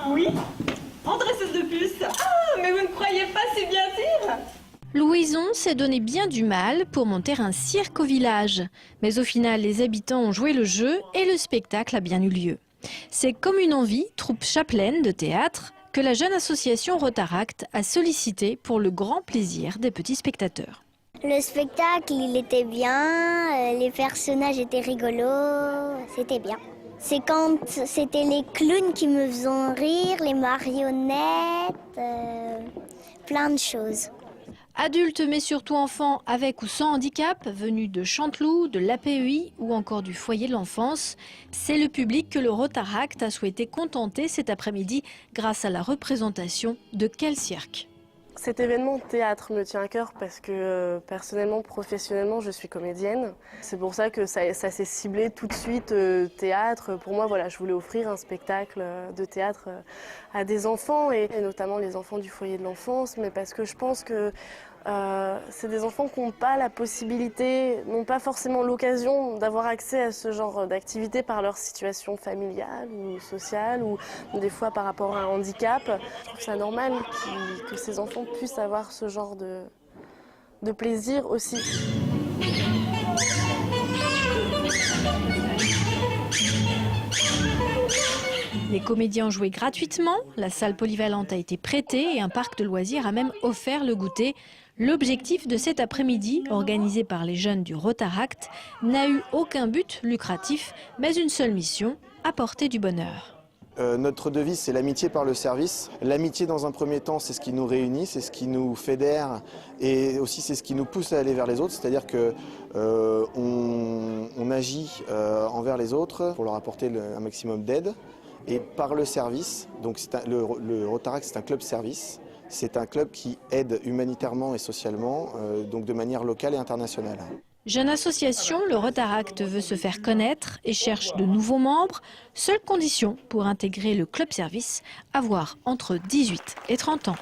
Oui, en dresseuse de puce. Ah, mais vous ne croyez pas si bien dire. Louison s'est donné bien du mal pour monter un cirque au village. Mais au final, les habitants ont joué le jeu et le spectacle a bien eu lieu. C'est Comme une envie, troupe chapelaine de théâtre, que la jeune association Rotaract a sollicité pour le grand plaisir des petits spectateurs. Le spectacle, il était bien, les personnages étaient rigolos, c'était bien. C'est quand c'était les clowns qui me faisaient rire, les marionnettes, plein de choses. Adultes mais surtout enfants avec ou sans handicap, venus de Chanteloup, de l'APEI ou encore du foyer de l'enfance, c'est le public que le Rotaract a souhaité contenter cet après-midi grâce à la représentation de Quel cirque. Cet événement théâtre me tient à cœur parce que personnellement, professionnellement, je suis comédienne. C'est pour ça que ça s'est ciblé tout de suite théâtre. Pour moi, voilà, je voulais offrir un spectacle de théâtre à des enfants et notamment les enfants du foyer de l'enfance, mais parce que je pense que c'est des enfants qui n'ont pas la possibilité, n'ont pas forcément l'occasion d'avoir accès à ce genre d'activité par leur situation familiale ou sociale ou des fois par rapport à un handicap. Je trouve ça normal que ces enfants puissent avoir ce genre de plaisir aussi. Les comédiens ont joué gratuitement, la salle polyvalente a été prêtée et un parc de loisirs a même offert le goûter. L'objectif de cet après-midi, organisé par les jeunes du Rotaract, n'a eu aucun but lucratif, mais une seule mission, apporter du bonheur. Notre devise, c'est l'amitié par le service. L'amitié, dans un premier temps, c'est ce qui nous réunit, c'est ce qui nous fédère et aussi c'est ce qui nous pousse à aller vers les autres. C'est-à-dire qu'on agit envers les autres pour leur apporter un maximum d'aide. Et par le service, donc le Rotaract, c'est un club service. C'est un club qui aide humanitairement et socialement, donc de manière locale et internationale. Jeune association, le Rotaract veut se faire connaître et cherche de nouveaux membres. Seule condition pour intégrer le club service, avoir entre 18 et 30 ans.